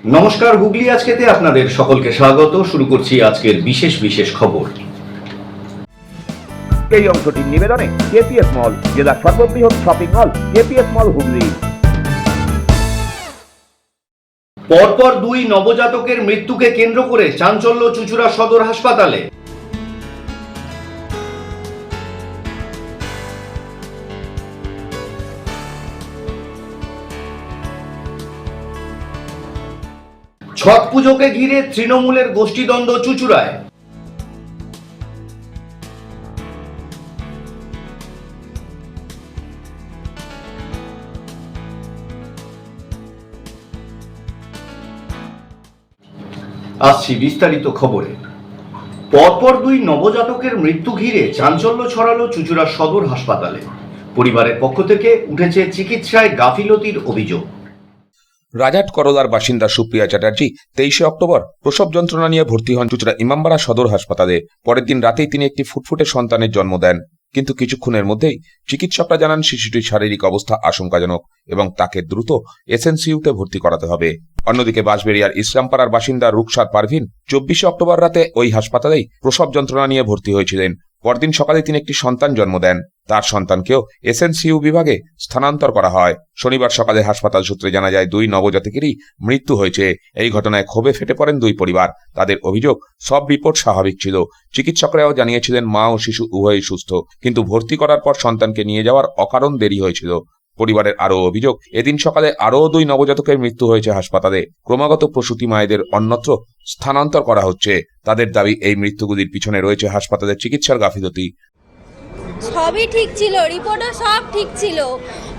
নমস্কার, হুগলি আজকেতে আপনাদের সকলকে স্বাগত। শুরু করছি আজকের বিশেষ বিশেষ খবর। এই অংশটির নিবেদনে কেপিএস মল, জেলার সর্ববৃহৎ শপিং মল কেপিএস মল হুগলি। পরপর দুই নবজাতকের মৃত্যুকে কেন্দ্র করে চাঞ্চল্য চুঁচুড়া সদর হাসপাতালে। ছট পুজোকে ঘিরে তৃণমূলের গোষ্ঠীদ্বন্দ্ব চুঁচুড়ায়। আসছি বিস্তারিত খবরে। পরপর দুই নবজাতকের মৃত্যু ঘিরে চাঞ্চল্য ছড়ালো চুঁচুড়া সদর হাসপাতালে। পরিবারের পক্ষ থেকে উঠেছে চিকিৎসায় গাফিলতির অভিযোগ। রাজাট করলার বাসিন্দা সুপ্রিয়া চ্যাটার্জি 23 অক্টোবর প্রসব যন্ত্রণা নিয়ে ভর্তি হন চুঁচুড়া ইমামবাড়া সদর হাসপাতালে। পরের দিন রাতেই তিনি একটি ফুটফুটে সন্তানের জন্ম দেন, কিন্তু কিছুক্ষণের মধ্যেই চিকিৎসকরা জানান শিশুটির শারীরিক অবস্থা আশঙ্কাজনক এবং তাকে দ্রুত এসএনসিইউতে ভর্তি করাতে হবে। অন্যদিকে বাঁশবেড়িয়ার ইসলামপাড়ার বাসিন্দা রুকসার পারভিন 24 অক্টোবর রাতে ওই হাসপাতালেই প্রসব যন্ত্রণা নিয়ে ভর্তি হয়েছিলেন। পরদিন সকালে তিনি একটি সন্তান জন্ম দেন। তার সন্তানকেও এসএনসিইউ বিভাগে স্থানান্তর করা হয়। শনিবার সকালে হাসপাতাল সূত্রে জানা যায় দুই নবজাতকেরই মৃত্যু হয়েছে। এই ঘটনায় ক্ষোভে ফেটে পড়েন দুই পরিবার। তাদের অভিযোগ, সব রিপোর্ট স্বাভাবিক ছিল। চিকিৎসকরাও জানিয়েছিলেন মা ও শিশু উভয়ই সুস্থ, কিন্তু ভর্তি করার পর সন্তানকে নিয়ে যাওয়ার অকারণ দেরি হয়েছিল। পরিবারের আরও অভিযোগ, এদিন সকালে আরও দুই নবজাতকের মৃত্যু হয়েছে হাসপাতালে। ক্রমাগত প্রসূতি মায়েদের অন্যত্র স্থানান্তর করা হচ্ছে। তাদের দাবি, এই মৃত্যুগুলির পিছনে রয়েছে হাসপাতালের চিকিৎসার গাফিলতি। সবই ঠিক ছিল, রিপোর্টও সব ঠিক ছিল।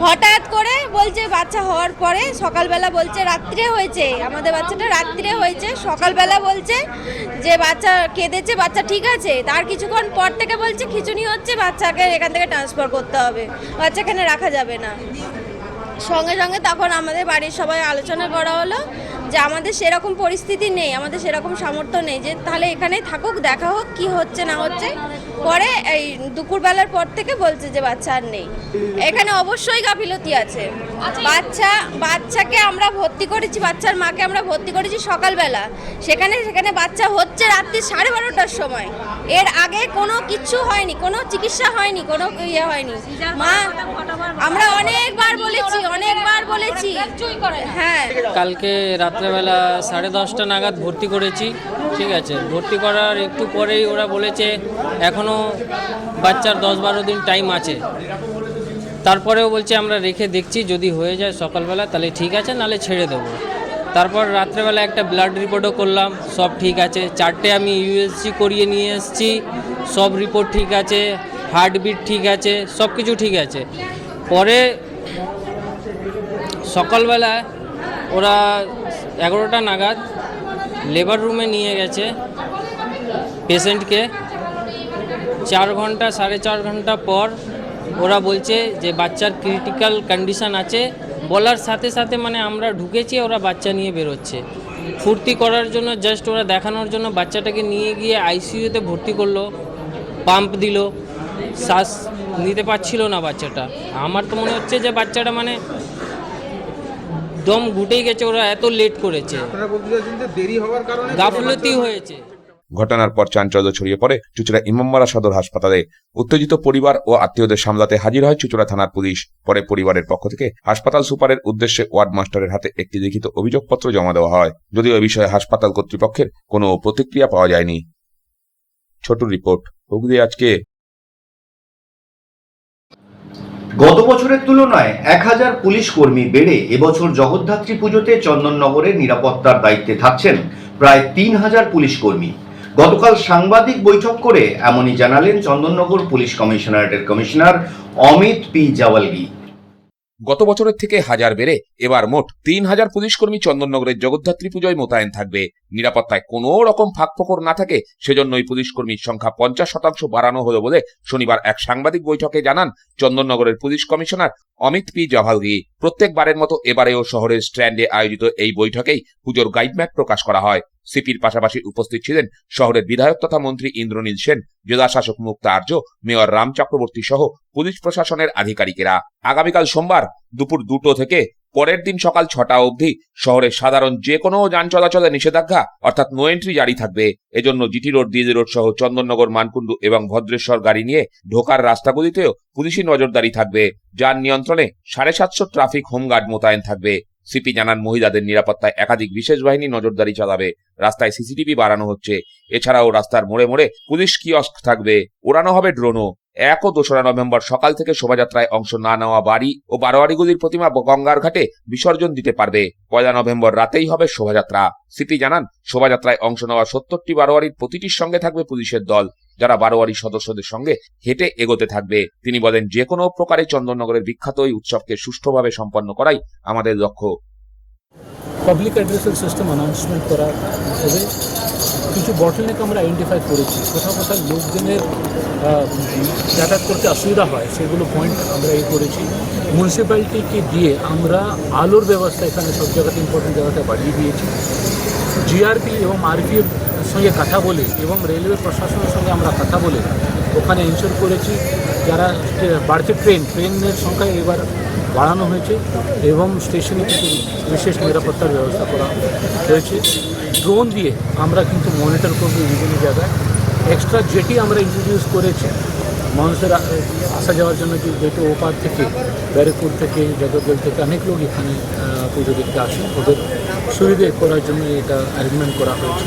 হঠাৎ করে বলছে বাচ্চা হওয়ার পরে সকালবেলা বলছে রাত্রে হয়েছে, আমাদের বাচ্চাটা রাত্রে হয়েছে। সকালবেলা বলছে যে বাচ্চা কেঁদেছে, বাচ্চা ঠিক আছে। তার কিছুক্ষণ পর থেকে বলছে খিঁচুনি হচ্ছে, বাচ্চাকে এখান থেকে ট্রান্সফার করতে হবে, বাচ্চা এখানে রাখা যাবে না। সঙ্গে সঙ্গে তখন আমাদের বাড়ির সবাই আলোচনা করা হলো যে আমাদের সেরকম পরিস্থিতি নেই, আমাদের সেরকম সামর্থ্য নেই যে তাহলে এখানে থাকুক, দেখা হোক কি হচ্ছে না হচ্ছে। পরে এই দুপুরবেলার পর থেকে বলছে যে বাচ্চা আর নেই। এখানে অবশ্যই গাফিলতি আছে। বাচ্চাকে আমরা ভর্তি করেছি, বাচ্চার মাকে আমরা ভর্তি করেছি সকালবেলা। সেখানে বাচ্চা হচ্ছে রাত্রি 12:30টার সময়। এর আগে কোনো কিচ্ছু হয়নি, কোনো চিকিৎসা হয়নি, কোনো ইয়ে হয়নি। মা আমরা অনেকবার বলেছি। হ্যাঁ, কালকে রাত্রেবেলা 10:30 নাগাদ ভর্তি করেছি, ঠিক আছে। ভর্তি করার একটু পরেই ওরা বলেছে এখনও বাচ্চার 10-12 দিন টাইম আছে। তারপরেও বলছে আমরা রেখে দেখছি, যদি হয়ে যায় সকালবেলা তাহলে ঠিক আছে, নাহলে ছেড়ে দেবো। তারপর রাত্রেবেলা একটা ব্লাড রিপোর্টও করলাম, সব ঠিক আছে। 4টে আমি ইউএসজি করিয়ে নিয়ে এসেছি, সব রিপোর্ট ঠিক আছে, হার্টবিট ঠিক আছে, সব কিছু ঠিক আছে। পরে সকালবেলা ওরা 11টা নাগাদ লেবার রুমে নিয়ে গেছে পেশেন্টকে। 4 ঘন্টা 4.5 ঘন্টা পর ওরা বলছে যে বাচ্চার ক্রিটিক্যাল কন্ডিশন আছে। বলার সাথে সাথে মানে আমরা ঢুকেছি, ওরা বাচ্চা নিয়ে বেরোচ্ছে। ফুর্তি করার জন্য, জাস্ট ওরা দেখানোর জন্য বাচ্চাটাকে নিয়ে গিয়ে আইসিইউতে ভর্তি করলো, পাম্প দিল, শ্বাস নিতে পারছিল না বাচ্চাটা। আমার তো মনে হচ্ছে যে বাচ্চাটা মানে দম ঘুটেই গেছে, ওরা এত লেট করেছে, গাফলতি হয়েছে। ঘটনার পর চাঞ্চল্য ছড়িয়ে পড়ে চুঁচুড়া ইমামবাড়া সদর হাসপাতালে। উত্তেজিত পরিবার ও আত্মীয়দের সামলাতে হাজির হয় চুঁচুড়া থানার পুলিশ। পরে পরিবারের পক্ষ থেকে হাসপাতাল সুপারের উদ্দেশ্যে ওয়ার্ড মাস্টারের হাতে একটি লিখিত অভিযোগপত্র জমা দেওয়া হয়, যদিও এ বিষয়ে হাসপাতাল কর্তৃপক্ষের কোনো প্রতিক্রিয়া পাওয়া যায়নি। ছোট রিপোর্ট, হুগলি আজকে। গত বছরের তুলনায় 1000 পুলিশ কর্মী বেড়ে এবছর জগদ্ধাত্রী পুজোতে চন্দননগরের নিরাপত্তার দায়িত্বে থাকছেন প্রায় 3000 পুলিশ কর্মী। গতকাল সাংবাদিক বৈঠক করে এমনই জানালেন চন্দননগর পুলিশ কমিশনারেটের কমিশনার অমিত পি জাওয়ালগি। গত বছরের থেকে 1000 বেড়ে এবার মোট 3000 পুলিশ কর্মী চন্দননগরের জগদ্ধাত্রী পুজোয় মোতায়েন থাকবে। নিরাপত্তায় কোনো রকম ফাঁকফোকর না থাকে সেজন্যই পুলিশ কর্মীর সংখ্যা 50% বাড়ানো হলো বলে শনিবার এক সাংবাদিক বৈঠকে জানান চন্দননগরের police commissioner Amit P Jawalgi. প্রত্যেকবারের মতো এবারেও শহরের স্ট্যান্ডে আয়োজিত এই বৈঠকেই পুজোর গাইডম্যাপ প্রকাশ করা হয়। সিপির পাশাপাশি উপস্থিত ছিলেন শহরের বিধায়ক তথা মন্ত্রী ইন্দ্রনীল সেন, জেলা শাসক মুক্তা আর্য, মেয়র রাম চক্রবর্তী সহ পুলিশ প্রশাসনের আধিকারিকেরা। আগামীকাল সোমবার দুপুর 2টো থেকে পরের দিন সকাল 6টা অবধি শহরের সাধারণ যে কোনো যান চলাচলে নিষেধাজ্ঞা অর্থাৎ নো এন্ট্রি জারি থাকবে। এজন্য জিটি রোড, ডিজি রোড সহ চন্দননগর, মানকুণ্ডু এবং ভদ্রেশ্বর গাড়ি নিয়ে ঢোকার রাস্তাগুলিতেও পুলিশি নজরদারি থাকবে। যান নিয়ন্ত্রণে 750 ট্রাফিক হোমগার্ড মোতায়েন থাকবে। সিপি জানান, মহিলাদের নিরাপত্তায় একাধিক বিশেষ বাহিনী নজরদারি চালাবে। রাস্তায় সিসিটিভি বাড়ানো হচ্ছে। এছাড়াও রাস্তার মোড়ে মোড়ে পুলিশ কিয়স্ক থাকবে। ওড়ানো হবে ড্রোনও। 1 ও 2রা নভেম্বর সকাল থেকে শোভাযাত্রায় অংশ না নেওয়া বাড়ি ও বারোয়ারিগুলির প্রতিমা গঙ্গার ঘাটে বিসর্জন দিতে পারবে। 1 নভেম্বর রাতেই হবে শোভাযাত্রা। সিপি জানান, শোভাযাত্রায় অংশ নেওয়া 70টি বারোয়ারির প্রতিটির সঙ্গে থাকবে পুলিশের দল, যারা বারোয়ারি সদস্যদের সঙ্গে হেঁটে এগোতে থাকবে। তিনি বলেন, যে কোনো প্রকারে চন্দননগরের বিখ্যাত এই উৎসবকে সুষ্ঠুভাবে সম্পন্ন করাই আমাদের লক্ষ্য। পাবলিক অ্যাড্রেসের সিস্টেম অ্যানাউন্সমেন্ট করা হবে। কিছু বটলনেক আমরা আইডেন্টিফাই করেছি, কোথাও কোথাও লোকজনের যাতায়াত করতে অসুবিধা হয়, সেগুলো পয়েন্ট আমরা করেছি। মিউনিসিপ্যালিটিকে দিয়ে আমরা আলোর ব্যবস্থা এখানে সব জায়গাতে ইম্পর্টেন্ট জায়গাতে বাড়িয়ে দিয়েছি। জিআরপি এবং আরপিএফ সঙ্গে কথা বলে এবং রেলওয়ে প্রশাসনের সঙ্গে আমরা কথা বলে ওখানে এনশিওর করেছি যারা বাড়ছে ট্রেনের সংখ্যা এবার বাড়ানো হয়েছে এবং স্টেশনে কিছু বিশেষ নিরাপত্তার ব্যবস্থা করা হয়েছে। ড্রোন দিয়ে আমরা কিন্তু মনিটর করব বিভিন্ন জায়গায়। এক্সট্রা জেটি আমরা ইন্ট্রোডিউস করেছি মানুষের আসা যাওয়ার জন্য, যে যেটি ওপার থেকে, ব্যারেকপুর থেকে, জগদ্দল থেকে অনেক লোক এখানে পুজো দেখতে আসে, ওদের সুবিধে করার জন্য এটা অ্যারেঞ্জমেন্ট করা হয়েছে।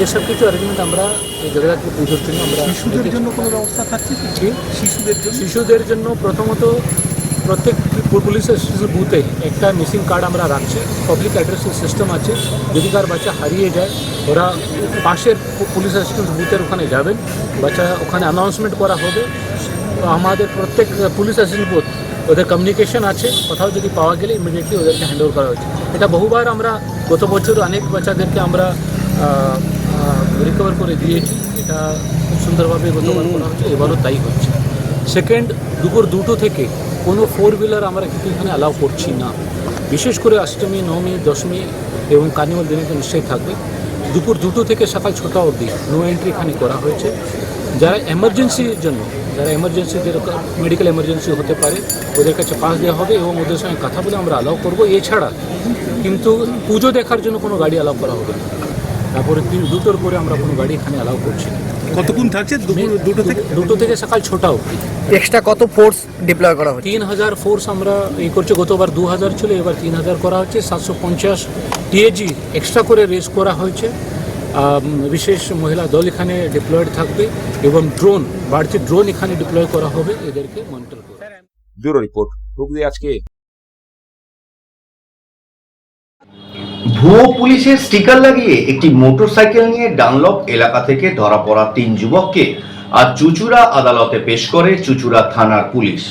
এসব কিছু অ্যারেঞ্জমেন্ট আমরা জগদ্ধাত্রী পুজোর জন্য আমরা। শিশুদের জন্য কোনো ব্যবস্থা থাকছে কি? শিশুদের জন্য প্রথমত প্রত্যেক পুলিশ স্টেশন বুথে একটা মিসিং কার্ড আমরা রাখছি। পাবলিক অ্যাড্রেসের সিস্টেম আছে, যদি কার বাচ্চা হারিয়ে যায় ওরা পাশের পুলিশ স্টেশন বুথের ওখানে যাবেন, বাচ্চা ওখানে অ্যানাউন্সমেন্ট করা হবে। আমাদের প্রত্যেক পুলিশ স্টেশন বুথ ওদের কমিউনিকেশন আছে, কোথাও যদি পাওয়া গেলে ইমিডিয়েটলি ওদেরকে হ্যান্ড ওভার করা হয়েছে। এটা বহুবার আমরা গত বছর অনেক বাচ্চাদেরকে আমরা রিকভার করে দিয়েছি। এটা খুব সুন্দরভাবে গতবার করা হচ্ছে, এবারও তাই হচ্ছে। সেকেন্ড, দুপুর 2টো থেকে কোনো 4 হুইলার আমরা কিন্তু এখানে অ্যালাউ করছি না। বিশেষ করে অষ্টমী, নবমী, দশমী এবং কার্নিভাল দিনে তো নিশ্চয়ই থাকবে। দুপুর 2টো থেকে সকাল 6টা অবধি নো এন্ট্রি এখানে করা হয়েছে। যারা এমার্জেন্সির জন্য, যারা এমার্জেন্সি, যেরকম মেডিকেল এমার্জেন্সি হতে পারে, ওদের কাছে পাস দেওয়া হবে এবং ওদের সঙ্গে কথা বলে আমরা অ্যালাউ করবো। এছাড়া কিন্তু পুজো দেখার জন্য কোনো গাড়ি অ্যালাউ করা হবে না। তারপরে 2টোর পরে আমরা কোনো গাড়ি এখানে অ্যালাউ করছি না। কতক্ষণ থাকছে? 2টো থেকে সকাল 6টা অবধি। এক্সট্রা কত ফোর্স ডিপ্লয় করা হচ্ছে? 3000 ফোর্স আমরা করছি। গতবার 2000 ছিল, এবার 3000 করা হচ্ছে। 750 টিএজি এক্সট্রা করে রেস করা হয়েছে। বিশেষ মহিলা দল এখানে ডিপ্লয়েড থাকবে এবং ড্রোন, বাড়তি ড্রোন এখানে ডিপ্লয় করা হবে, এদেরকে মনিটর করবে। ব্যুরো রিপোর্ট, হুগলি আজকে। ভুয়ো পুলিশের স্টিকার লাগিয়ে একটি মোটরসাইকেল নিয়ে ডানলপ এলাকা থেকে ধরা পড়া 3 যুবককে আজ চুঁচুড়া আদালতে পেশ করে চুঁচুড়া থানার পুলিশ।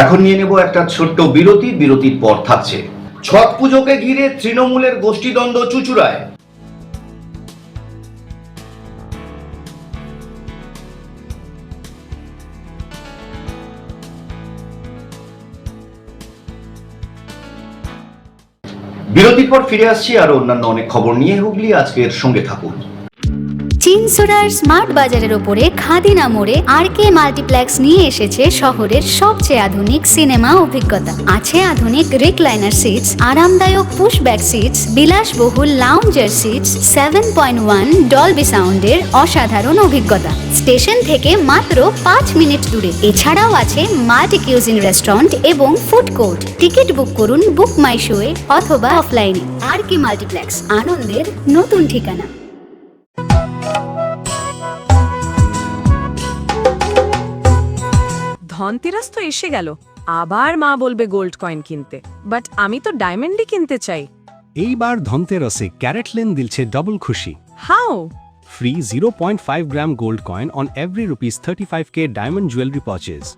এখন নিয়ে নেব একটা ছোট্ট বিরতি। বিরতির পর থাকছে ছট পুজোকে ঘিরে তৃণমূলের গোষ্ঠীদ্বন্দ্ব চুঁচুড়ায়। বিরতির পর ফিরে আসছি আর অন্যান্য অনেক খবর নিয়ে। হুগলি আজকের সঙ্গে থাকুন। চিনসোনার স্মার্ট বাজারের ওপরে খাদিনা মোড়ে আরকে মাল্টিপ্লেক্স নিয়ে এসেছে শহরের সবচেয়ে আধুনিক সিনেমা অভিজ্ঞতা। আছে আধুনিক রিক্লাইনার সিটস, আরামদায়ক পুশব্যাক সিটস, বিলাসবহুল লাউঞ্জার সিটস, 7.1 ডলবি সাউন্ডের অসাধারণ অভিজ্ঞতা। স্টেশন থেকে মাত্র 5 মিনিট দূরে। এছাড়াও আছে মাল্টি কিউজিন রেস্টুরেন্ট এবং ফুড কোর্ট। টিকিট বুক করুন বুক মাই শোয়ে অথবা অফলাইনে। আরকে মাল্টিপ্লেক্স, আনন্দের নতুন ঠিকানা। ধনতেরাস তো এসে গেল, আবার মা বলবে গোল্ড কয়েন কিনতে, বাট আমি তো ডায়মন্ডই কিনতে চাই। এইবার ধনতেরাসে ক্যারেটলেন দিলছে ডবল খুশি। How? free 0.5 gram gold coin on every rupees 35k diamond jewelry purchase.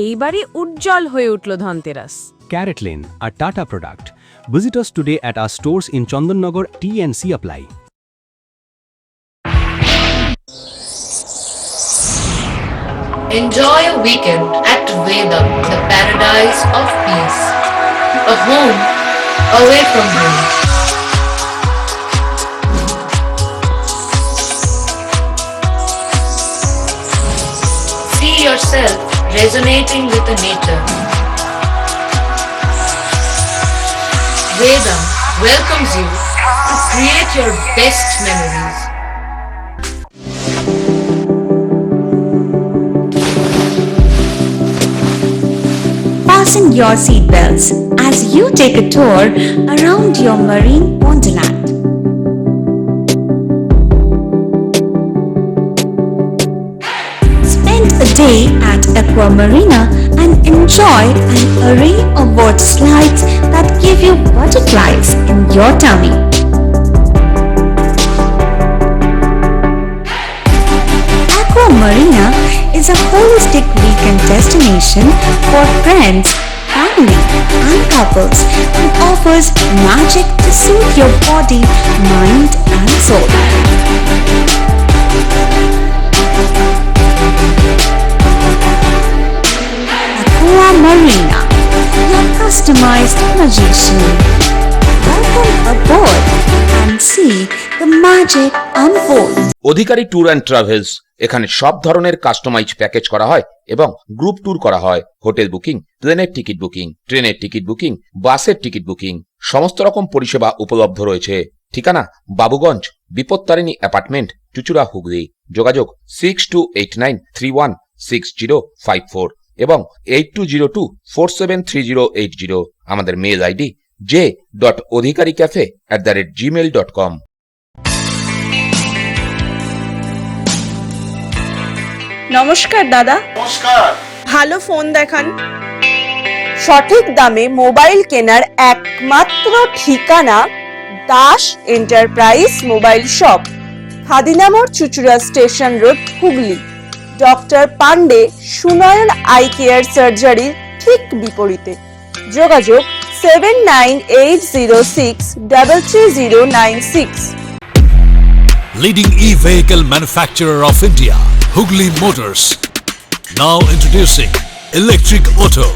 এইবারই উজ্জ্বল হয়ে উঠল Dhanteras. Carrot Lane, a Tata product. Visit us today at our stores in Chandannagar. T&C apply. Enjoy a weekend at Vedam, the paradise of peace. A home away from home. See yourself resonating with the nature. Vedam welcomes you to create your best memories. Fasten your seatbelts as you take a tour around your marine wonderland. Spend a day at Aqua Marina and enjoy an array of water slides that give you butterflies in your tummy. Aqua Marina is a holistic weekend destination for friends, family, and couples and offers magic to soothe your body, mind, and soul. Aqua Marina, your customized magician. Welcome aboard and see the magic unfold. Adhikari tour and travels, এখানে সব ধরনের customise package করা হয় এবং group tour করা হয়। Hotel booking, প্লেনের ticket booking, ট্রেনের টিকিট বুকিং, বাসের টিকিট বুকিং, সমস্ত রকম পরিষেবা উপলব্ধ রয়েছে। ঠিকানা বাবুগঞ্জ, বিপত্তারিণী অ্যাপার্টমেন্ট, চুচুড়া, হুগলি। যোগাযোগ 6289316054 এবং 8202473080। আমাদের মেল আইডি j.odhikaricafe@gmail.com। নমস্কার দাদা। নমস্কার। ভালো ফোন দেখান। সঠিক দামে মোবাইল কেনার একমাত্র ঠিকানা Das enterprise mobile shop, Khadinamor, Chuchura station road, Hooghly. Doctor Pandey Sunayan eye care সার্জারির ঠিক বিপরীতে। যোগাযোগ 7980633096। Leading e-vehicle manufacturer of India, Hugli Motors. Now introducing Electric Auto,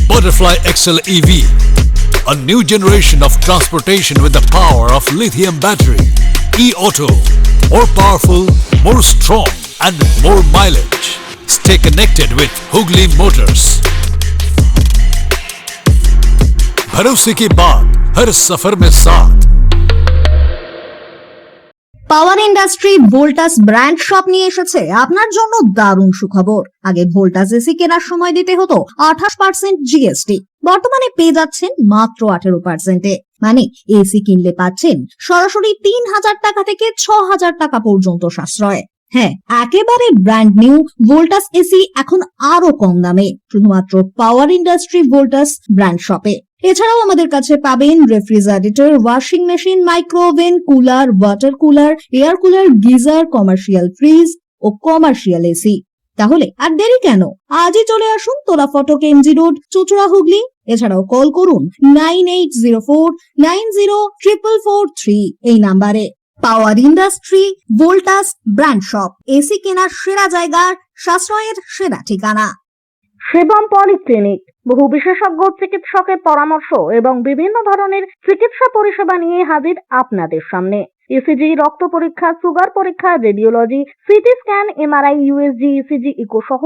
Butterfly XL EV, a new generation of transportation with the power of lithium battery. E-Auto, more powerful, more strong and more mileage. Stay connected with Hugli Motors. भरोसे के बाद हर सफर में साथ। পাওয়ার industry Voltas brand shop নিয়ে এসেছে আপনার জন্য দারুণ সুখবর। আগে ভোল্টাস এসি কেনার সময় দিতে হতো 28% জিএসটি, বর্তমানে পেয়ে যাচ্ছেন মাত্র 18%। মানে এসি কিনলে পাচ্ছেন সরাসরি 3000 টাকা থেকে 6000 টাকা পর্যন্ত সাশ্রয়। হ্যাঁ, একেবারে ব্র্যান্ড নিউ ভোল্টাস এসি এখন আরো কম দামে, শুধুমাত্র পাওয়ার ইন্ডাস্ট্রি ভোল্টাস ব্র্যান্ড শপে। এছাড়াও আমাদের কাছে পাবেন refrigerator, washing machine, micro oven, cooler, water cooler, air cooler, geyser, commercial fridge ও কমার্শিয়াল এসি। তাহলে আর দেরি কেন, আজই চলে আসুন তোলা ফটক, এমজি রোড, চুচুড়া, হুগলি। এছাড়াও কল করুন 9804904443 এই নাম্বারে। Power industry Voltas brand shop, AC কেনার সেরা জায়গা, সাশ্রয়ের সেরা ঠিকানা। শিবম পলিক্লিনিক, বহু বিশেষজ্ঞ চিকিৎসকের পরামর্শ এবং বিভিন্ন ধরনের চিকিৎসা পরিষেবা নিয়ে হাজির আপনাদের সামনে। ইসিজি, রক্ত পরীক্ষা, সুগার পরীক্ষা, radiology, CT scan, MRI, USG, ECG, echo সহ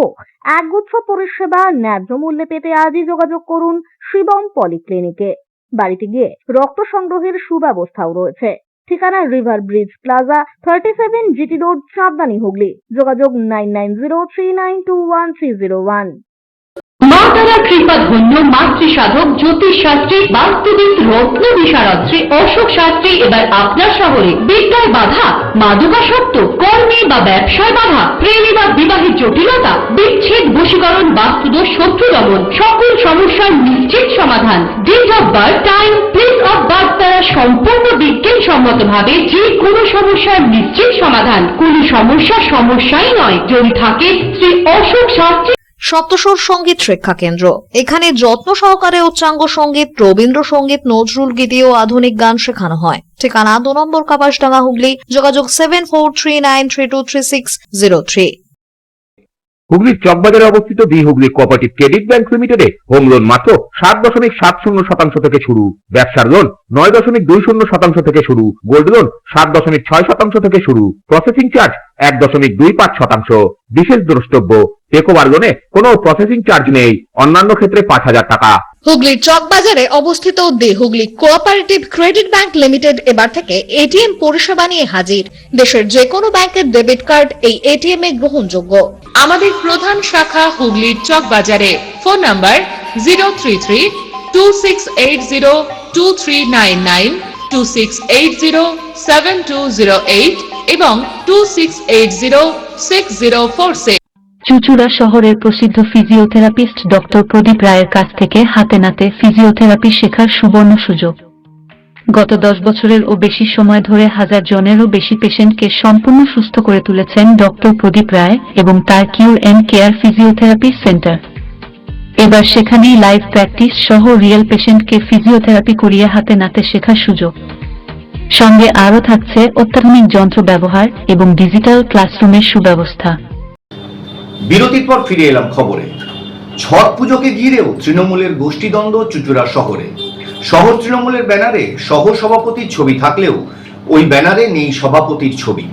একগুচ্ছ পরিষেবা ন্যায্য মূল্যে পেতে আজই যোগাযোগ করুন শিবম পলিক্লিনিকে। বাড়িতে গিয়ে রক্ত সংগ্রহের সুব্যবস্থাও রয়েছে। ঠিকানা river bridge plaza, 37 GT road, Chandni, Hooghly. যোগাযোগ 9903921301। মা তারা কৃপা ধন্য মাতৃ সাধক জ্যোতিষ শাস্ত্রী বাস্তুবিদ রত্ন বিশারদ শ্রী অশোক শাস্ত্রী এবার আপনার শহরে বিদ্যায় বাধা, মাদকাসক্ত, কর্মে বা ব্যবসায় বাধা, প্রেমে বা বিবাহের জটিলতা, বিচ্ছেদ, বশীকরণ, বাস্তুদোষ, শত্রু দমন, সকল সমস্যার নিশ্চিত সমাধান। Date of birth, time, place of birth দ্বারা সম্পূর্ণ বিজ্ঞানসম্মত ভাবে যে কোনো সমস্যার নিশ্চিত সমাধান। কোনো সমস্যাই নয় যদি থাকে শ্রী অশোক শাস্ত্রী। সপ্তস্বর সঙ্গীত শিক্ষা কেন্দ্র। এখানে যত্ন সহকারে উচ্চাঙ্গ সঙ্গীত, রবীন্দ্রসঙ্গীত, নজরুল গীতি ও আধুনিক গান শেখানো হয়। ঠিকানা 2 নম্বর কাপাসডাঙ্গা, হুগলি। যোগাযোগ 7439323603। হুগলির চকবাজারে অবস্থিত the Hooghly cooperative credit bank লিমিটেডে হোম লোন মাত্র 7.70% থেকে শুরু, ব্যবসার লোন 9.20% থেকে শুরু, গোল্ড লোন 7.6% থেকে শুরু, প্রসেসিং চার্জ 1.25%। বিশেষ দ্রষ্টব্য, টেকওভার লোনে কোনো প্রসেসিং চার্জ নেই, অন্যান্য ক্ষেত্রে 5,000 টাকা। হুগলির চকবাজারে অবস্থিত the Hooghly cooperative credit bank limited এবার থেকে এটিএম পরিষেবা নিয়ে হাজির। দেশের যে কোনো ব্যাংকের ডেবিট কার্ড এই এটিএম এ গ্রহণযোগ্য। আমাদের প্রধান শাখা হুগলির চক বাজারে। ফোন নাম্বার 033-2680-2399, 2680-7208 এবং 2680-6046। চুচুড়া শহরের প্রসিদ্ধ ফিজিওথেরাপিস্ট ডক্টর প্রদীপ রায়ের কাছ থেকে হাতে নাতে ফিজিওথেরাপি শেখার সুবর্ণ সুযোগ। গত 10 বছরের ও বেশি সময় ধরে 1000 জনেরও বেশি পেশেন্টকে সম্পূর্ণ সুস্থ করে তুলেছেন ডক্টর প্রদীপ রায় এবং তার কিউর এন্ড কেয়ার ফিজিওথেরাপি সেন্টার। এবার সেখানেই লাইভ প্র্যাকটিস সহ রিয়েল পেশেন্টকে ফিজিওথেরাপি করিয়ে হাতে নাতে শেখার সুযোগ। সঙ্গে আরও থাকছে অত্যাধুনিক যন্ত্র ব্যবহার এবং ডিজিটাল ক্লাসরুমের সুব্যবস্থা। বিরতির পর ফিরে এলাম খবরে। ছট পুজোকে ঘিরেও তৃণমূলের গোষ্ঠীদ্বন্দ্ব চুঁচুড়া শহরে। শহর তৃণমূলের ব্যানারে সহ সভাপতির ছবি থাকলেও ওই ব্যানারে নেই সভাপতির ছবি।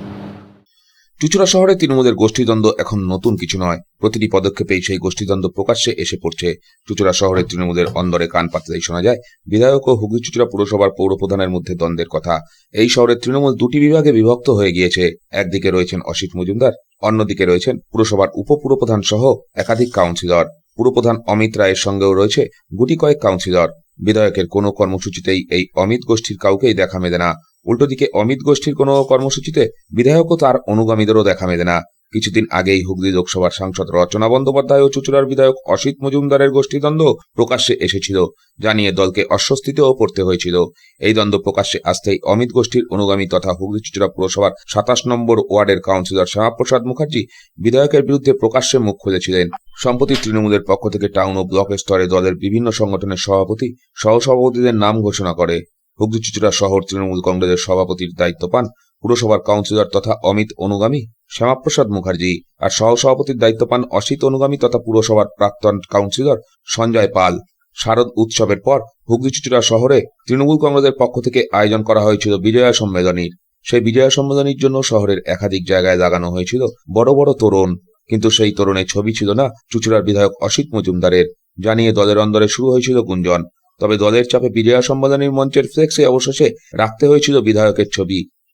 চুঁচুড়া শহরে তৃণমূলের গোষ্ঠীদ্বন্দ্ব এখন নতুন কিছু নয়, প্রতিটি পদক্ষেপেই সেই গোষ্ঠীদ্বন্দ্ব প্রকাশ্যে এসে পড়ছে। চুঁচুড়া শহরে তৃণমূলের অন্দরে কান পাতলেই শোনা যায় বিধায়ক ও হুগলি চুঁচুড়া পুরসভার পৌরপ্রধানের মধ্যে দ্বন্দ্বের কথা। এই শহরের তৃণমূল দুটি বিভাগে বিভক্ত হয়ে গিয়েছে। একদিকে রয়েছেন অসিত মজুমদার, অন্যদিকে রয়েছেন পুরসভার উপপুরপ্রধান সহ একাধিক কাউন্সিলর। পুরপ্রধান অমিত রায়ের সঙ্গেও রয়েছে গুটি কয়েক কাউন্সিলর। বিধায়কের কোনো কর্মসূচিতেই এই অমিত গোষ্ঠীর কাউকেই দেখা মেলে না। উল্টো দিকে অমিত গোষ্ঠীর কোনো কর্মসূচিতে বিধায়ক ও তার অনুগামীদেরও দেখা মেলে না। কিছুদিন আগেই হুগলি লোকসভার সাংসদ রচনা বন্দ্যোপাধ্যায় ও চুঁচুড়ার বিধায়ক অসিত মজুমদারের গোষ্ঠীদ্বন্দ্ব প্রকাশ্যে এসেছিল, জানিয়ে দলকে অস্বস্তিতেও পড়তে হয়েছিল। এই দ্বন্দ্ব প্রকাশ্যে আসতেই অমিত গোষ্ঠীর অনুগামী তথা হুগলি চুঁচুড়া পুরসভার 27 নম্বর ওয়ার্ডের কাউন্সিলর শ্যামাপ্রসাদ মুখার্জি বিধায়কের বিরুদ্ধে প্রকাশ্যে মুখ খুলেছিলেন। সম্প্রতি তৃণমূলের পক্ষ থেকে টাউন ও ব্লক স্তরে দলের বিভিন্ন সংগঠনের সভাপতি সহসভাপতিদের নাম ঘোষণা করে। হুগলি চুঁচুড়া শহর তৃণমূল কংগ্রেসের সভাপতির দায়িত্ব পান পুরসভার কাউন্সিলর তথা অমিত অনুগামী শ্যামাপ্রসাদ মুখার্জি, আর সহসভাপতির দায়িত্ব পান অসিত অনুগামী তথা পুরসভার প্রাক্তন কাউন্সিলর সঞ্জয় পাল। শারদ উৎসবের পর হুগলি চুঁচুড়া শহরে তৃণমূল কংগ্রেসের পক্ষ থেকে আয়োজন করা হয়েছিল বিজয়া সম্মেলনীর। সেই বিজয়া সম্মেলনীর জন্য শহরের একাধিক জায়গায় লাগানো হয়েছিল বড় বড় তোরণ, কিন্তু সেই তোরণে ছবি ছিল না চুঁচুড়ার বিধায়ক অসিত মজুমদারের, জানিয়ে দলের অন্দরে শুরু হয়েছিল গুঞ্জন। তবে দলের চাপে বিজয়া সম্মেলনীর মঞ্চের ফ্লেক্সে অবশেষে রাখতে হয়েছিল বিধায়কের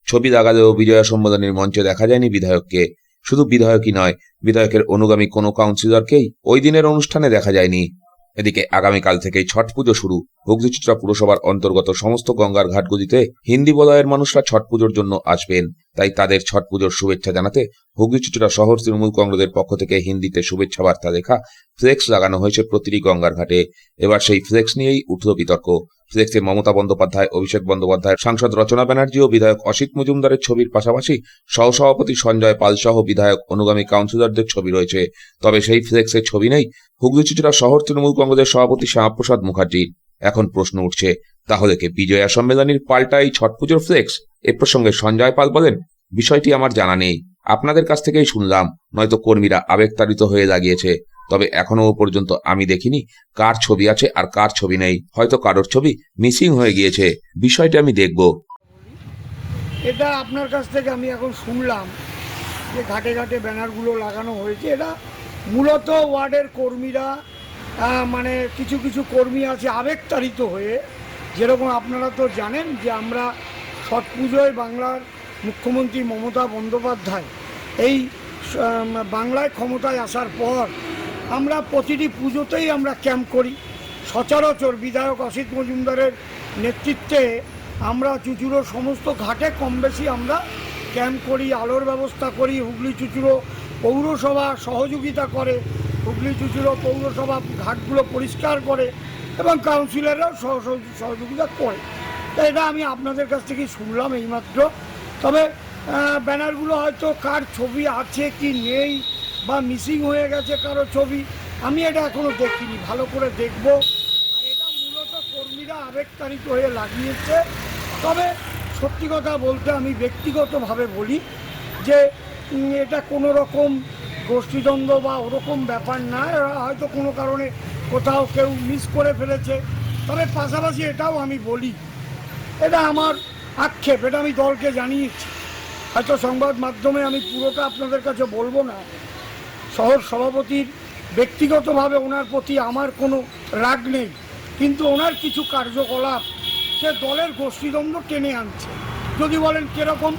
ছবি লাগালেও বিজয়া সম্মেলনীর মঞ্চে দেখা যায়নি বিধায়ককে। শুধু বিধায়কই নয়, বিধায়কের অনুগামী কোনো কাউন্সিলরকেই ওই দিনের অনুষ্ঠানে দেখা যায়নি। এদিকে আগামীকাল থেকেই ছট পুজো শুরু। হুগলি চুঁচুড়া পুরসভার অন্তর্গত সমস্ত গঙ্গার ঘাটগুলিতে হিন্দি বলয়ের মানুষরা ছট পুজোর জন্য আসবেন, তাই তাদের ছট পুজোর শুভেচ্ছা জানাতে হুগলি চুঁচুড়া শহর তৃণমূল কংগ্রেসের পক্ষ থেকে হিন্দিতে শুভেচ্ছা বার্তা লেখা ফ্লেক্স লাগানো হয়েছে প্রতিটি গঙ্গার ঘাটে। এবার সেই ফ্লেক্স নিয়েই উঠল বিতর্ক। ফ্লেক্সে মমতা বন্দ্যোপাধ্যায়, অভিষেক বন্দ্যোপাধ্যায়, সাংসদ রচনা ব্যানার্জি ও বিধায়ক অসিত মজুমদারের ছবির পাশাপাশি সহসভাপতি সঞ্জয় পাল সহ বিধায়ক অনুগামী কাউন্সিলরদের ছবি রয়েছে। তবে সেই ফ্লেক্সের ছবি নেই হুগলি চুঁচুড়া শহর তৃণমূল কংগ্রেসের সভাপতি শ্যামাপ্রসাদ মুখার্জির। এখন প্রশ্ন উঠছে, তাহলে কি বিজয়া সম্মেলনীর পাল্টাই ছট পুজোর ফ্লেক্স? এ প্রসঙ্গে সঞ্জয় পাল বলেন, বিষয়টি আমার জানা নেই, আপনাদের কাছ থেকেই শুনলাম, নয়তো কর্মীরা আবেগতাড়িত হয়ে লাগিয়েছে। তবে এখনো পর্যন্ত আমি দেখিনি কার ছবি আছে আর কার ছবি নেই, হয়তো কারোর ছবি মিসিং হয়ে গিয়েছে। বিষয়টি আমি দেখব। এটা আপনার কাছ থেকে আমি এখন শুনলাম যে ঘাটে ঘাটে ব্যানারগুলো লাগানো হয়েছে। এটা মূলত ওয়ার্ডের কর্মীরা, মানে কিছু কিছু কর্মী আছে আবেগতাড়িত হয়ে, যেরকম আপনারা তো জানেন যে আমরা ছট পুজোয় বাংলার মুখ্যমন্ত্রী মমতা বন্দ্যোপাধ্যায় এই বাংলায় ক্ষমতায় আসার পর আমরা প্রতিটি পুজোতেই আমরা ক্যাম্প করি। সচরাচর বিধায়ক অসিত মজুমদারের নেতৃত্বে আমরা চুঁচুড়োর সমস্ত ঘাটে কম বেশি আমরা ক্যাম্প করি, আলোর ব্যবস্থা করি। হুগলি চুঁচুড়ো পৌরসভা সহযোগিতা করে, হুগলি চুঁচুড়ো পৌরসভা ঘাটগুলো পরিষ্কার করে এবং কাউন্সিলররাও সহযোগিতা করে। তাই এটা আমি আপনাদের কাছ থেকে শুনলাম এইমাত্র। তবে ব্যানারগুলো হয়তো কার ছবি আছে কি নেই বা মিসিং হয়ে গেছে কারো ছবি, আমি এটা এখনও দেখিনি, ভালো করে দেখব। আর এটা মূলত কর্মীরা আবেগতাড়িত হয়ে লাগিয়েছে। তবে সত্যি কথা বলতে আমি ব্যক্তিগতভাবে বলি যে এটা কোনো রকম গোষ্ঠীদ্বন্দ্ব বা ওরকম ব্যাপার না, হয়তো কোনো কারণে কোথাও কেউ মিস করে ফেলেছে। তবে পাশাপাশি এটাও আমি বলি, এটা আমার আক্ষেপ, এটা আমি দলকে জানিয়েছি। হয়তো সংবাদ মাধ্যমে আমি পুরোটা আপনাদের কাছে বলবো না। শহর সভাপতির ব্যক্তিগতভাবে ওনার প্রতি আমার কোনো রাগ নেই, কিন্তু ওনার কিছু কার্যকলাপ সে দলের গোষ্ঠীদ্বন্দ্ব টেনে আনছে। যদি বলেন কীরকম,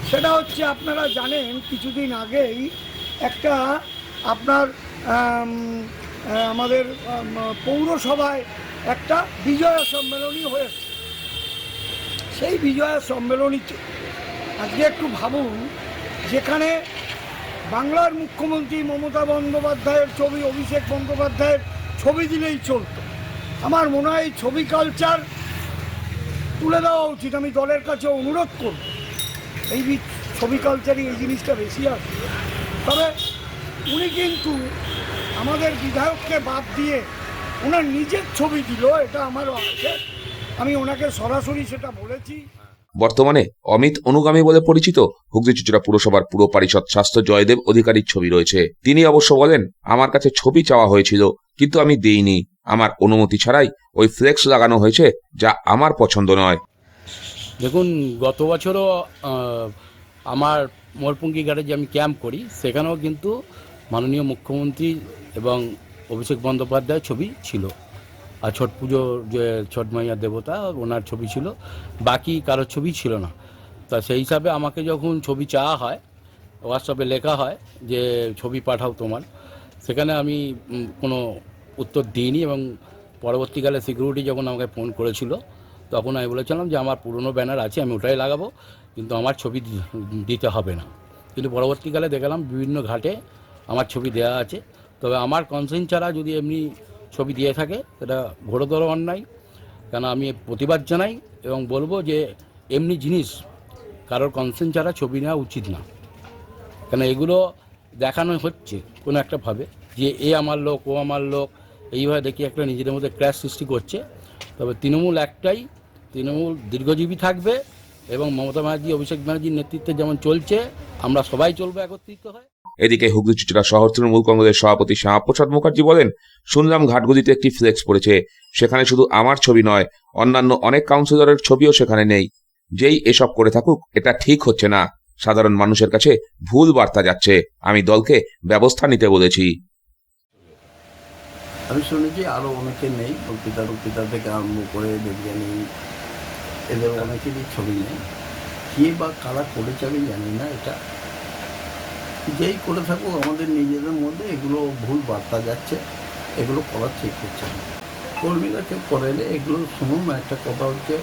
সেটা হচ্ছে আপনারা জানেন কিছুদিন আগেই একটা আপনার আমাদের পৌরসভায় একটা বিজয়া সম্মেলনী হয়েছে। সেই বিজয়া সম্মেলনীতে আজকে একটু ভাবুন, যেখানে বাংলার মুখ্যমন্ত্রী মমতা বন্দ্যোপাধ্যায়ের ছবি, অভিষেক বন্দ্যোপাধ্যায়ের ছবি দিলেই চলত। আমার মনে হয় ছবি কালচার তুলে দেওয়া উচিত। আমি দলের কাছে অনুরোধ করব এই ছবি কালচারই এই জিনিসটা বেশি আছে। তবে উনি কিন্তু আমাদের বিধায়ককে বাদ দিয়ে ওনার নিজের ছবি দিল, এটা আমারও আছে। আমি ওনাকে সরাসরি সেটা বলেছি। বর্তমানে অমিত অনুগামী বলে পরিচিত হুগলি চুঁচুড়া পুরসভার পুর পরিষদ স্বাস্থ্য জয়দেব অধিকারীর ছবি রয়েছে। তিনি অবশ্য বলেন, আমার কাছে ছবি চাওয়া হয়েছিল কিন্তু আমি দেইনি। আমার অনুমতি ছাড়াই ওই ফ্লেক্স লাগানো হয়েছে, যা আমার পছন্দ নয়। দেখুন, গত বছরও আমার মোরপুঙ্গি ঘাটে যে আমি ক্যাম্প করি, সেখানেও কিন্তু মাননীয় মুখ্যমন্ত্রী এবং অভিষেক বন্দ্যোপাধ্যায়ের ছবি ছিল। আর ছট পুজোর যে ছট মাইয়া দেবতা, ওনার ছবি ছিল, বাকি কারোর ছবি ছিল না। তা সেই হিসাবে আমাকে যখন ছবি চাওয়া হয়, হোয়াটসঅ্যাপে লেখা হয় যে ছবি পাঠাও তোমার, সেখানে আমি কোনো উত্তর দিইনি। এবং পরবর্তীকালে সিকিউরিটি যখন আমাকে ফোন করেছিল, তখন আমি বলেছিলাম যে আমার পুরনো ব্যানার আছে, আমি ওটাই লাগাবো, কিন্তু আমার ছবি দিতে হবে না। কিন্তু পরবর্তীকালে দেখলাম বিভিন্ন ঘাটে আমার ছবি দেওয়া আছে। তবে আমার কনসেন্ট ছাড়া যদি এমনি ছবি দিয়ে থাকে, সেটা ঘোরতর অন্যায়। কেন আমি প্রতিবাদ জানাই এবং বলবো যে এমনি জিনিস কারোর কনসেন্ট ছাড়া ছবি নেওয়া উচিত না। কেন এগুলো দেখানো হচ্ছে কোনো একটা ভাবে যে এ আমার লোক, ও আমার লোক, এইভাবে দেখি একটা নিজেদের মধ্যে ক্র্যাশ সৃষ্টি করছে। তবে তৃণমূল একটাই, তৃণমূল দীর্ঘজীবী থাকবে এবং মমতা ব্যানার্জি, অভিষেক ব্যানার্জির নেতৃত্বে যেমন চলছে, আমরা সবাই চলবো একত্রিত হয়ে। এদিকে হুগলি চুঁচুড়া শহর তৃণমূল কংগ্রেসের সভাপতি শ্যামাপ্রসাদ মুখার্জি বলেন, শুনলাম ঘাটগুলিতে একটি ফ্লেক্স পড়েছে, সেখানে শুধু আমার ছবি নয়, অন্যান্য অনেক কাউন্সিলরের ছবিও সেখানে নেই। যেই এসব করে থাকুক, এটা ঠিক হচ্ছে না। সাধারণ মানুষের কাছে ভুল বার্তা যাচ্ছে। আমি দলকে ব্যবস্থা নিতে বলেছি। আমি শুনেছি আরও অনেকে নেই, রুপিতা থেকে আরম্ভ করে দেবযানী, এদের অনেকেরই ছবি নেই। কে বা কারা করেছে আমি জানি না। এটা যেই করে থাকুক, আমাদের নিজেদের মধ্যে এগুলো ভুল বার্তা যাচ্ছে, এগুলো করা ঠিক হচ্ছে না। কর্মীরা কেউ করেনি এগুলো। শুনুন, একটা কথা হচ্ছে,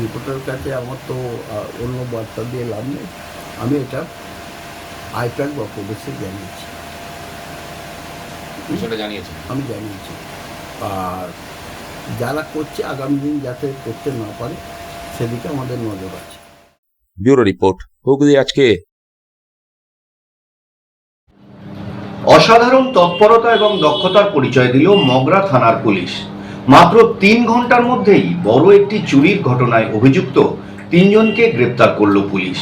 রিপোর্টের কাছে আমার তো অন্য বার্তা দিয়ে লাভ নেই। আমি এটা আইপ্যাক বা পুলিশে জানিয়েছি, আমি জানিয়েছি। আর যারা করছে আগামী দিন যাতে করতে না পারে, সেদিকে আমাদের নজর আছে। ব্যুরো রিপোর্ট, হুগলি আজকে। অসাধারণ তৎপরতা এবং দক্ষতার পরিচয় দিল মগরা থানার পুলিশ। মাত্র 3 ঘন্টার মধ্যেই বড় একটি চুরির ঘটনায় অভিযুক্ত 3 জনকে গ্রেপ্তার করল পুলিশ।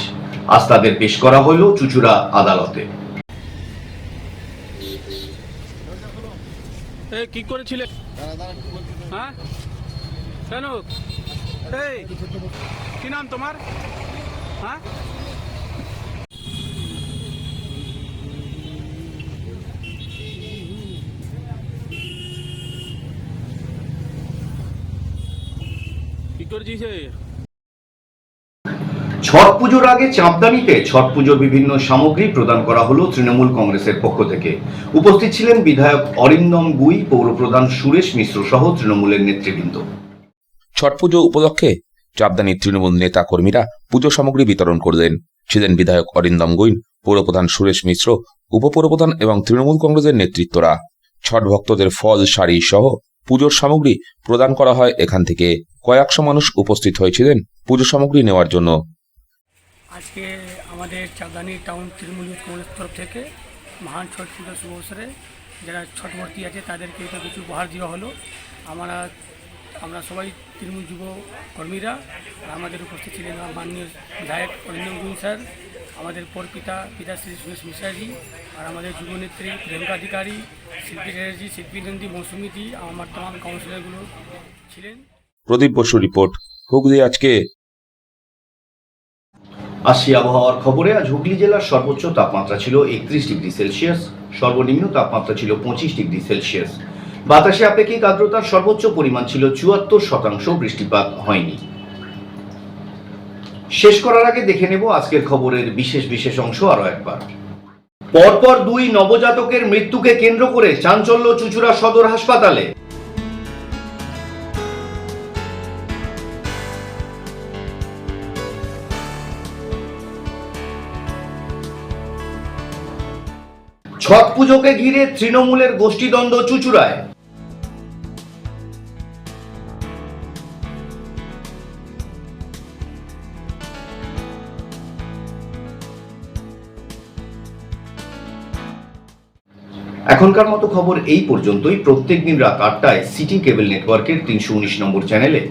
আজ তাদের পেশ করা হলো চুঁচুড়া আদালতে। কি করেছিলে? হ্যাঁ, কেন? কি নাম তোমার? হ্যাঁ, ছট পুজোর আগে চাঁদদানিতে ছট পুজোর বিভিন্ন সামগ্রী প্রদান করা হলো তৃণমূল কংগ্রেসের পক্ষ থেকে। উপস্থিত ছিলেন বিধায়ক অরিন্দম গুই, পৌরপ্রধান সুরেশ মিশ্র সহ তৃণমূলের নেতৃবৃন্দ। ছট পুজো উপলক্ষে চাঁদদানির তৃণমূল নেতা কর্মীরা পুজো সামগ্রী বিতরণ করলেন। ছিলেন বিধায়ক অরিন্দম গুই, পৌরপ্রধান সুরেশ মিশ্র, উপপৌরপ্রধান এবং তৃণমূল কংগ্রেসের নেতৃত্বরা। ছট ভক্তদের ফল, শাড়ি সহ পুজোর সামগ্রী প্রদান করা হয় এখান থেকে। কয়েকশো মানুষ উপস্থিত হয়েছিলেন পুজো সামগ্রী নেওয়ার জন্য। আজকে আমাদের চাঁদদানি টাউন তৃণমূল কংগ্রেস তরফ থেকে মহান ছট পুজো শুভ অবসরে যারা ছটবর্তী আছে তাদেরকে এটা কিছু উপহার দেওয়া হলো। আমরা সবাই তৃণমূল যুব কর্মীরা, আর আমাদের উপস্থিত ছিলেন মাননীয় বিধায়ক অরিন্দম গুই স্যার, আমাদের পিতাশ্রী সুরেশ মিশ্রাজি, আর আমাদের যুবনেত্রী প্রিয়াঙ্কা অধিকারী, শিল্পী চ্যাটার্জি, শিল্পী নন্দী, মৌসুমীজি, আমার তমাম কাউন্সিলরগুলো ছিলেন। প্রদীপ বসু রিপোর্ট, হুগলি আজকে। আসি আবহাওয়ার খবরে। আজ হুগলি জেলার সর্বোচ্চ তাপমাত্রা ছিল 31 ডিগ্রি সেলসিয়াস, সর্বনিম্ন তাপমাত্রা ছিল 25 ডিগ্রি সেলসিয়াস। বাতাসে আপেক্ষিক আর্দ্রতার সর্বোচ্চ পরিমাণ ছিল 74%। বৃষ্টিপাত হয়নি। শেষ করার আগে দেখে নেব আজকের খবরের বিশেষ অংশ আরো একবার। পরপর 2 নবজাতকের মৃত্যুকে কেন্দ্র করে চাঞ্চল্য চুঁচুড়া সদর হাসপাতালে। ছট পুজোকে ঘিরে তৃণমূলের গোষ্ঠীদ্বন্দ্ব চুঁচুড়ায়। এখনকার মতো খবর এই পর্যন্তই। প্রত্যেকদিন রাত 8টায় সিটি কেবল নেটওয়ার্কের 319 নম্বর চ্যানেলে,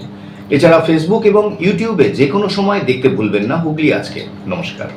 এছাড়া ফেসবুক এবং ইউটিউবে যে কোনো সময় দেখতে ভুলবেন না হুগলি আজকে। নমস্কার।